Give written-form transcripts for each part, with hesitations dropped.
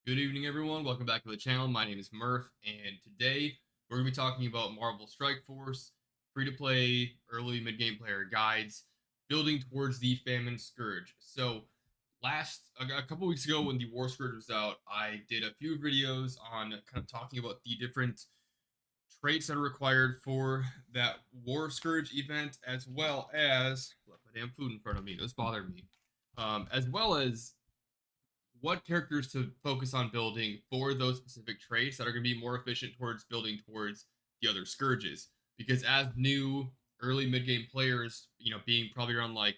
Good evening, everyone. Welcome back to the channel. My name is Murph, and today we're going to be talking about Marvel Strike Force, free-to-play, early mid-game player guides, building towards the Famine Scourge. So, a couple weeks ago, when the War Scourge was out, I did a few videos on kind of talking about the different traits that are required for that War Scourge event, as well as left my damn food in front of me. This bothered me. As well as what characters to focus on building for those specific traits that are going to be more efficient towards building towards the other scourges. Because as new early mid game players, being probably around like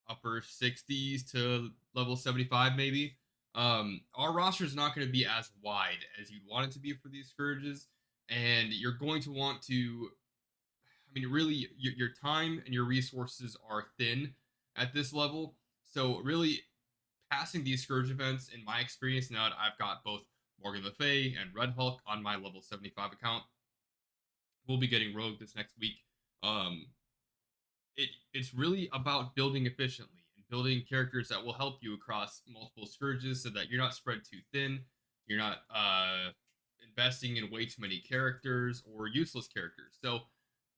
upper 60s to level 75 maybe, our roster is not going to be as wide as you'd want it to be for these scourges, and you're going to want to, really, your time and your resources are thin at this level. So really, passing these Scourge events, in my experience, now that I've got both Morgan Le Fay and Red Hulk on my level 75 account, we'll be getting Rogue this next week. Um, it's really about building efficiently and building characters that will help you across multiple Scourges, so that you're not spread too thin. You're not investing in way too many characters or useless characters. So,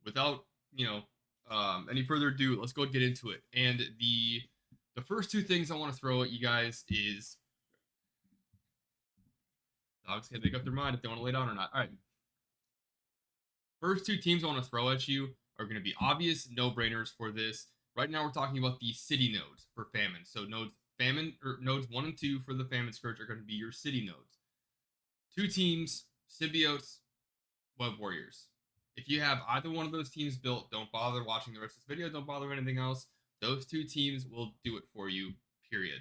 without any further ado, let's go get into it. And the first two things I want to throw at you guys is dogs can make up their mind if they want to lay down or not. All right. First two teams I want to throw at you are going to be obvious no-brainers for this. Right now, we're talking about the city nodes for Famine. So nodes 1 and 2 for the Famine Scourge are going to be your city nodes. Two teams, symbiotes, web warriors. If you have either one of those teams built, don't bother watching the rest of this video. Don't bother with anything else. Those two teams will do it for you. Period.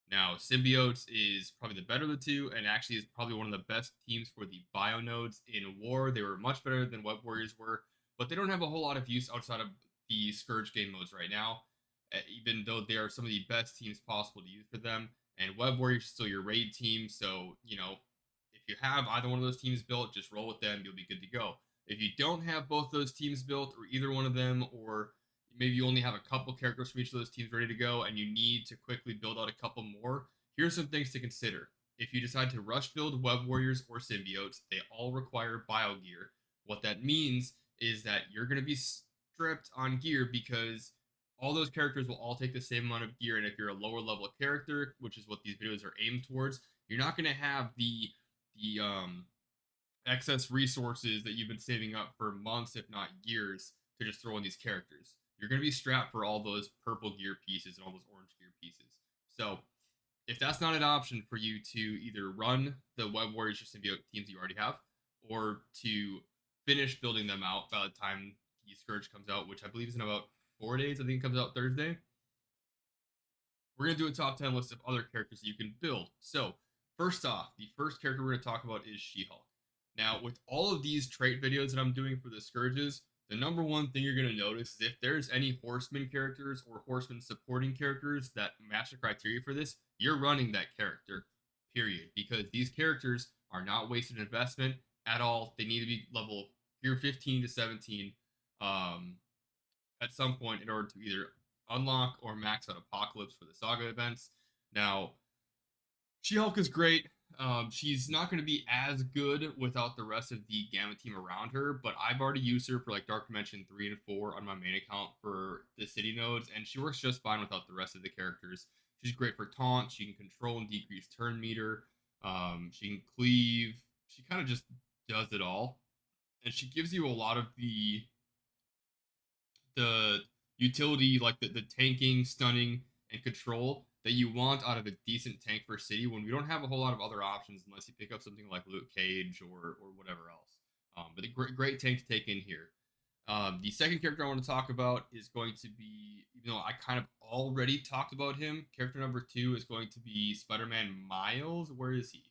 Now, Symbiotes is probably the better of the two, and actually is probably one of the best teams for the bio nodes in War. They were much better than Web Warriors were, but they don't have a whole lot of use outside of the Scourge game modes right now, even though they are some of the best teams possible to use for them. And Web Warriors is still your raid team, so, if you have either one of those teams built, just roll with them, you'll be good to go. If you don't have both those teams built, or either one of them, or maybe you only have a couple characters from each of those teams ready to go and you need to quickly build out a couple more, here's some things to consider. If you decide to rush build Web Warriors or Symbiotes, they all require bio gear. What that means is that you're going to be stripped on gear, because all those characters will all take the same amount of gear, and if you're a lower level character, which is what these videos are aimed towards, you're not going to have the excess resources that you've been saving up for months, if not years, to just throw in these characters. You're going to be strapped for all those purple gear pieces and all those orange gear pieces. So, if that's not an option for you to either run the Web Warriors or Symbiote teams you already have, or to finish building them out by the time the Scourge comes out, which I believe is in about 4 days, I think it comes out Thursday, we're going to do a top 10 list of other characters that you can build. So, first off, the first character we're going to talk about is SheHulk. Now, with all of these trait videos that I'm doing for the Scourges, the number one thing you're going to notice is if there's any Horseman characters or Horseman supporting characters that match the criteria for this, you're running that character, period. Because these characters are not wasted investment at all. They need to be level gear 15 to 17 um, at some point in order to either unlock or max out Apocalypse for the Saga events. Now, She-Hulk is great. She's not going to be as good without the rest of the Gamma team around her, but I've already used her for like Dark Dimension 3 and 4 on my main account for the city nodes, and she works just fine without the rest of the characters. She's great for taunt. She can control and decrease turn meter. She can cleave. She kind of just does it all, and she gives you a lot of the utility, like the tanking, stunning, and control that you want out of a decent tank for city, when we don't have a whole lot of other options unless you pick up something like Luke Cage or whatever else. But a great tank to take in here. The second character I want to talk about is going to be, even though I kind of already talked about him, character number 2 is going to be Spider-Man Miles. Where is he?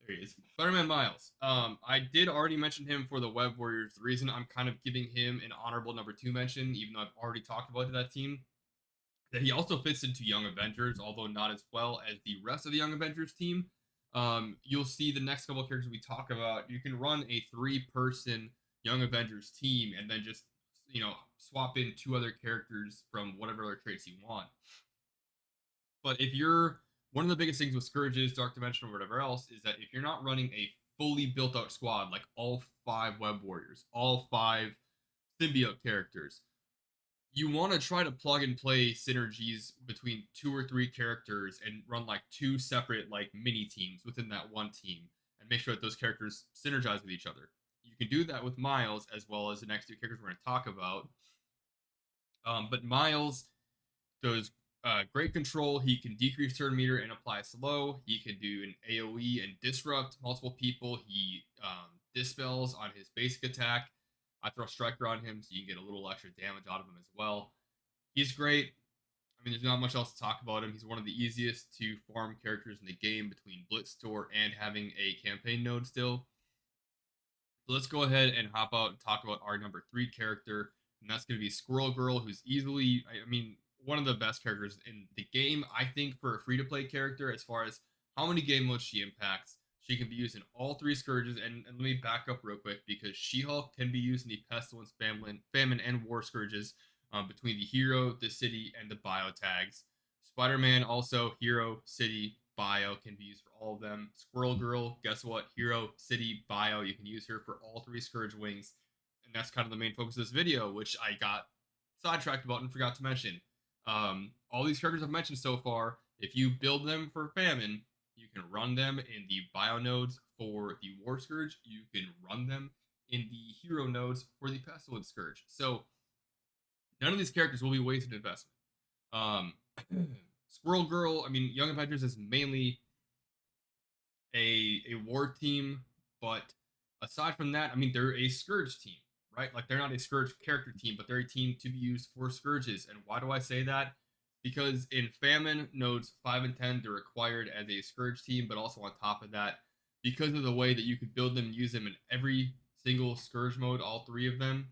There he is. Spider-Man Miles. I did already mention him for the Web Warriors. The reason I'm kind of giving him an honorable number 2 mention, even though I've already talked about that team, that he also fits into Young Avengers, although not as well as the rest of the Young Avengers team. You'll see the next couple of characters we talk about. You can run a 3-person Young Avengers team and then just, swap in 2 other characters from whatever other traits you want. But if you're one of the biggest things with Scourges, Dark Dimension, or whatever else, is that if you're not running a fully built out squad, like all 5 Web Warriors, all 5 symbiote characters, you want to try to plug and play synergies between 2 or 3 characters and run like 2 separate like mini teams within that one team and make sure that those characters synergize with each other. You can do that with Miles as well as the next 2 characters we're going to talk about. But Miles does great control. He can decrease turn meter and apply slow. He can do an AoE and disrupt multiple people. He dispels on his basic attack. I throw Striker on him so you can get a little extra damage out of him as well. He's great. I mean, there's not much else to talk about him. He's one of the easiest to farm characters in the game between Blitz Store and having a campaign node still. So let's go ahead and hop out and talk about our number 3 character, and that's going to be Squirrel Girl, who's easily, I mean, one of the best characters in the game, I think, for a free-to-play character as far as how many game modes she impacts. She can be used in all 3 Scourges, and let me back up real quick, because SheHulk can be used in the Pestilence, Famine, and War Scourges between the Hero, the City, and the Bio tags. Spider-Man also, Hero, City, Bio can be used for all of them. Squirrel Girl, guess what? Hero, City, Bio, you can use her for all 3 Scourge wings. And that's kind of the main focus of this video, which I got sidetracked about and forgot to mention. All these characters I've mentioned so far, if you build them for Famine, you can run them in the Bio nodes for the War Scourge. You can run them in the Hero nodes for the Pestilence Scourge. So none of these characters will be wasted investment. Um, Squirrel Girl, I mean, Young Avengers is mainly a war team, but aside from that, I mean, they're a Scourge team, right? Like, they're not a Scourge character team, but they're a team to be used for Scourges. And why do I say that? Because in Famine nodes 5 and 10, they're required as a Scourge team, but also on top of that, because of the way that you could build them and use them in every single Scourge mode, all 3 of them,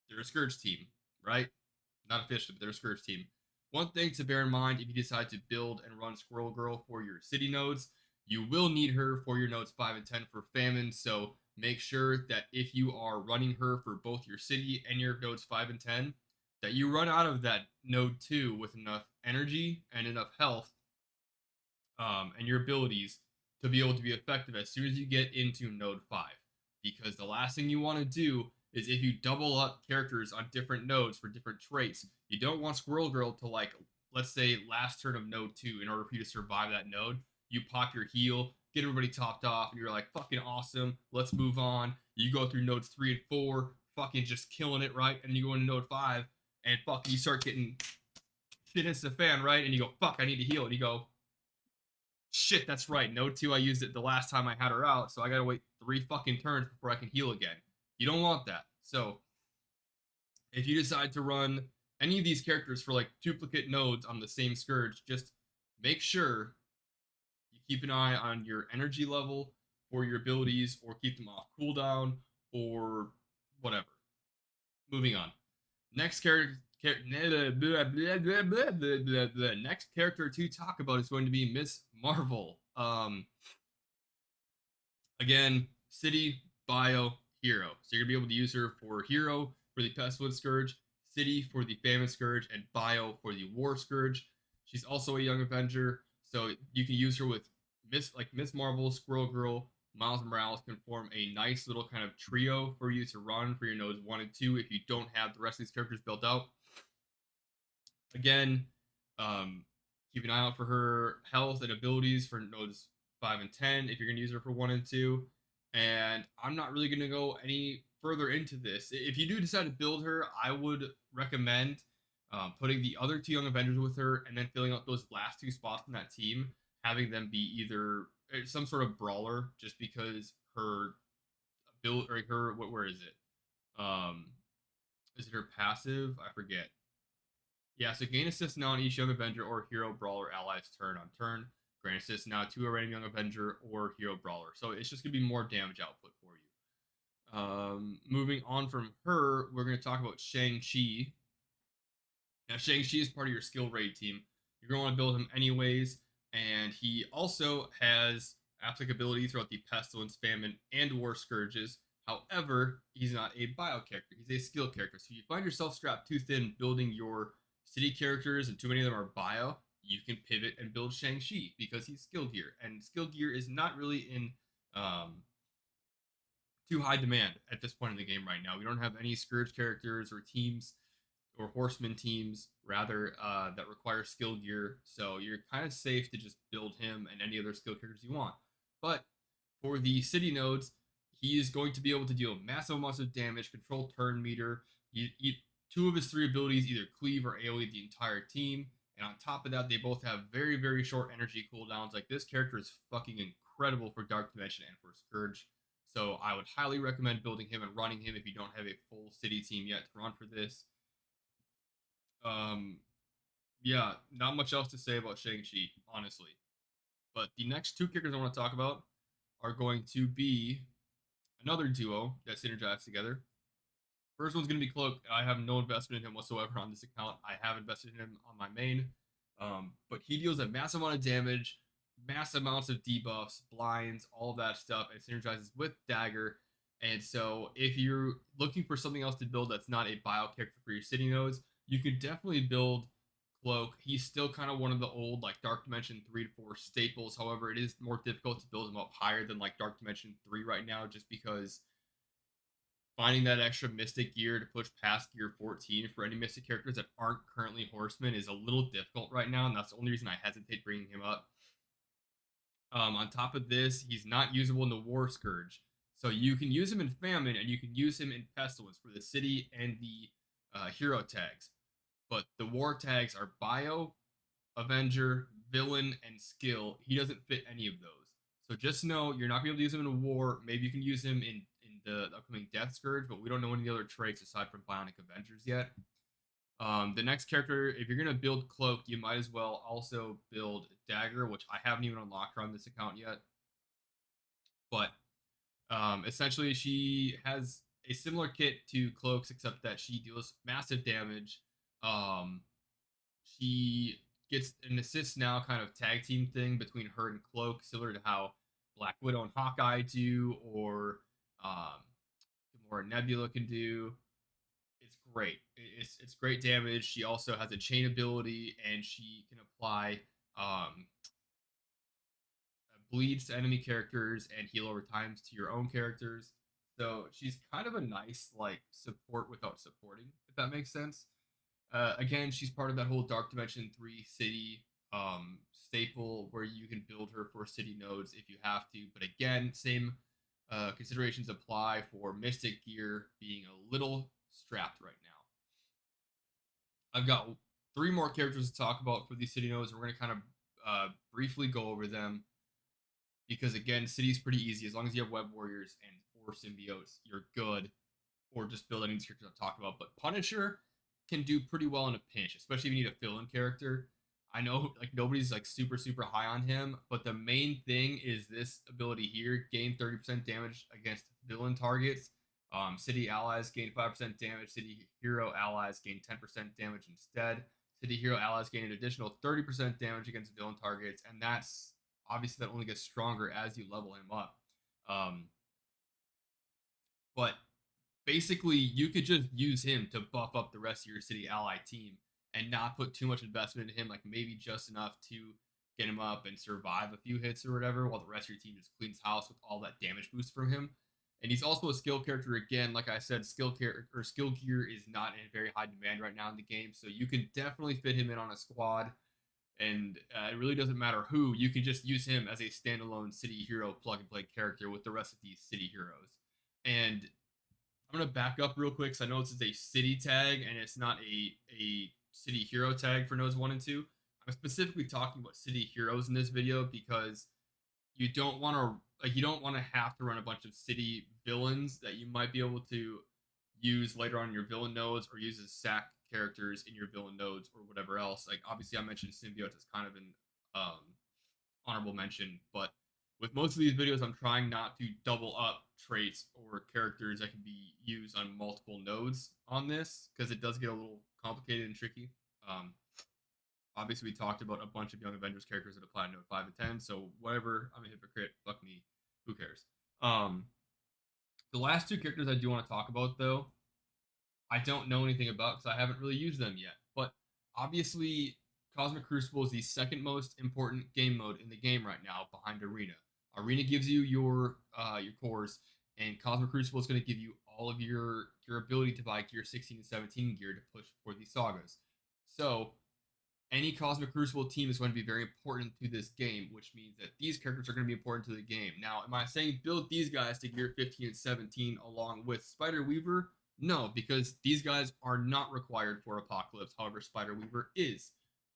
they're a Scourge team, right? Not officially, but they're a Scourge team. One thing to bear in mind if you decide to build and run Squirrel Girl for your city nodes, you will need her for your nodes 5 and 10 for Famine, so make sure that if you are running her for both your city and your nodes 5 and 10, that you run out of that node 2 with enough energy and enough health and your abilities to be able to be effective as soon as you get into node 5. Because the last thing you want to do is if you double up characters on different nodes for different traits, you don't want Squirrel Girl to, like, let's say last turn of node 2, in order for you to survive that node, you pop your heal, get everybody topped off, and you're like, fucking awesome, let's move on. You go through nodes 3 and 4, fucking just killing it, right? And then you go into node 5, and fucking you start getting shit hits the fan, right? And you go, fuck, I need to heal. And you go, shit, that's right. Node 2, I used it the last time I had her out, so I gotta wait 3 fucking turns before I can heal again. You don't want that. So, if you decide to run any of these characters for like duplicate nodes on the same Scourge, just make sure you keep an eye on your energy level for your abilities, or keep them off cooldown, or whatever. Moving on. Next character. The next character to talk about is going to be Miss Marvel. Again, City, Bio, Hero. So you're gonna be able to use her for Hero for the Pestilence Scourge, City for the Famine Scourge, and Bio for the War Scourge. She's also a Young Avenger, so you can use her with Miss Marvel, Squirrel Girl, Miles Morales can form a nice little kind of trio for you to run for your nodes 1 and 2 if you don't have the rest of these characters built out. Again, keep an eye out for her health and abilities for nodes 5 and 10 if you're going to use her for 1 and 2. And I'm not really going to go any further into this. If you do decide to build her, I would recommend putting the other 2 Young Avengers with her and then filling out those last 2 spots in that team, having them be either some sort of brawler, just because her ability, or her, where is it? Is it her passive? I forget. Yeah, so gain assist now on each Young Avenger or Hero, Brawler, allies turn on turn. Grant assist now to a random Young Avenger or Hero, Brawler. So it's just going to be more damage output for you. Moving on from her, we're going to talk about ShangChi. Now, ShangChi is part of your skill raid team. You're going to want to build him anyways, and he also has applicability throughout the Pestilence, Famine, and War Scourges. However, he's not a bio character. He's a skill character. So if you find yourself strapped too thin building your city characters and too many of them are bio, you can pivot and build ShangChi because he's skill gear, and skill gear is not really in um, too high demand at this point in the game right now. We don't have any Scourge characters or teams or horseman teams rather that require skill gear, so you're kind of safe to just build him and any other skill characters you want. But for the city nodes, he is going to be able to deal massive amounts of damage, control turn meter. Two of his three abilities either cleave or AoE the entire team, and on top of that, they both have very, very short energy cooldowns. Like, this character is fucking incredible for Dark Dimension and for Scourge. So I would highly recommend building him and running him if you don't have a full city team yet to run for this. Um, yeah, not much else to say about ShangChi, honestly. But the next two kickers I want to talk about are going to be another duo that synergize together. First one's going to be Cloak. I have no investment in him whatsoever on this account. I have invested in him on my main. But he deals a massive amount of damage, massive amounts of debuffs, blinds, all of that stuff, and synergizes with Dagger. And so if you're looking for something else to build that's not a bio character for your city nodes, you could definitely build Cloak. He's still kind of one of the old like Dark Dimension 3 to 4 staples. However, it is more difficult to build him up higher than like Dark Dimension 3 right now, just because finding that extra Mystic gear to push past gear 14 for any Mystic characters that aren't currently Horsemen is a little difficult right now, and that's the only reason I hesitate bringing him up. On top of this, he's not usable in the War Scourge. So you can use him in Famine, and you can use him in Pestilence for the city and the hero tags. But the war tags are Bio, Avenger, Villain, and Skill. He doesn't fit any of those. So just know you're not going to be able to use him in a war. Maybe you can use him in the upcoming Death Scourge, but we don't know any other traits aside from Bionic Avengers yet. The next character, if you're going to build Cloak, you might as well also build Dagger, which I haven't even unlocked her on this account yet. But essentially, she has a similar kit to Cloak's, except that she deals massive damage. Um, she gets an assist now kind of tag team thing between her and Cloak, similar to how Black Widow and Hawkeye do, or um, Gamora Nebula can do. It's great. It's great damage. She also has a chain ability, and she can apply bleeds to enemy characters and heal over times to your own characters. So she's kind of a nice like support without supporting, if that makes sense. Again, she's part of that whole Dark Dimension 3 city staple where you can build her for city nodes if you have to. But again, same considerations apply for Mystic Gear being a little strapped right now. I've got three more characters to talk about for these city nodes. We're going to kind of briefly go over them because, again, city's pretty easy. As long as you have Web Warriors and or symbiotes, you're good. Or just build any of these characters I've talked about. But Punisher can do pretty well in a pinch, especially if you need a fill-in character. I know like nobody's like super high on him, but the main thing is this ability here: gain 30% damage against villain targets. City allies gain 5% damage. City hero allies gain 10% damage instead. City hero allies gain an additional 30% damage against villain targets, and that's obviously that only gets stronger as you level him up. But basically you could just use him to buff up the rest of your city ally team and not put too much investment in him, like maybe just enough to get him up and survive a few hits or whatever, while the rest of your team just cleans house with all that damage boost from him. And he's also a skill character again. Like I said, skill gear is not in very high demand right now in the game, so you can definitely fit him in on a squad. And it really doesn't matter who. You can just use him as a standalone city hero plug and play character with the rest of these city heroes. And I'm gonna back up real quick because I know this is a city tag and it's not a city hero tag for nodes 1 and 2. I'm specifically talking about city heroes in this video because you don't want to you don't want to have to run a bunch of city villains that you might be able to use later on in your villain nodes or use as sack characters in your villain nodes or whatever else. Like obviously I mentioned symbiotes as kind of an um, honorable mention, but with most of these videos, I'm trying not to double up traits or characters that can be used on multiple nodes on this because it does get a little complicated and tricky. Um, Obviously, we talked about a bunch of Young Avengers characters that apply to Node 5 and 10, so whatever, I'm a hypocrite, fuck me, who cares? The last two characters I do want to talk about, though, I don't know anything about because I haven't really used them yet. But obviously, Cosmic Crucible is the second most important game mode in the game right now, behind Arena. Arena gives you your cores, and Cosmic Crucible is going to give you all of your ability to buy Gear 16 and 17 gear to push for these sagas. So any Cosmic Crucible team is going to be very important to this game, which means that these characters are going to be important to the game. Now, am I saying build these guys to Gear 15 and 17 along with Spider Weaver? No, because these guys are not required for Apocalypse. However, Spider Weaver is.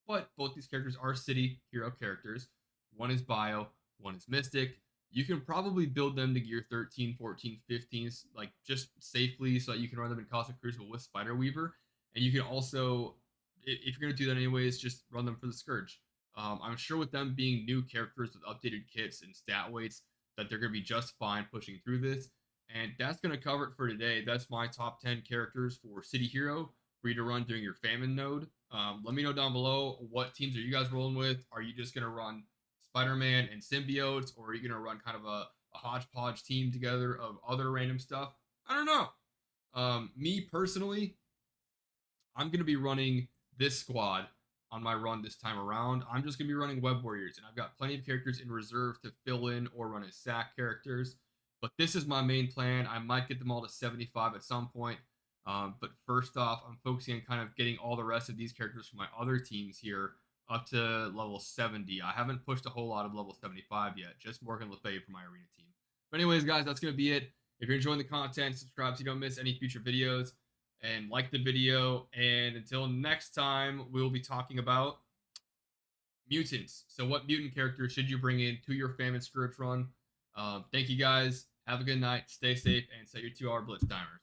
But both these characters are city hero characters. One is Bio, one is Mystic. You can probably build them to Gear 13, 14, 15, like just safely so that you can run them in Cosmic Crucible with Spider Weaver. And you can also, if you're going to do that anyways, just run them for the Scourge. I'm sure with them being new characters with updated kits and stat weights, that they're going to be just fine pushing through this. And that's going to cover it for today. That's my top 10 characters for City Hero for you to run during your Famine node. Let me know down below, what teams are you guys rolling with? Are you just going to run Spider-Man and symbiotes, or are you going to run kind of a hodgepodge team together of other random stuff? I don't know. Me personally, I'm going to be running this squad on my run this time around. I'm just going to be running Web Warriors, and I've got plenty of characters in reserve to fill in or run as sack characters. But this is my main plan. I might get them all to 75 at some point. But first off, I'm focusing on kind of getting all the rest of these characters from my other teams here up to level 70. I haven't pushed a whole lot of level 75 yet, just Morgan Le Fay for my arena team. But anyways, guys, that's going to be it. If you're enjoying the content, subscribe so you don't miss any future videos, and like the video. And until next time, we'll be talking about mutants. So what mutant character should you bring in to your Famine Scourge run? Thank you guys. Have a good night. Stay safe and set your 2-hour blitz timers.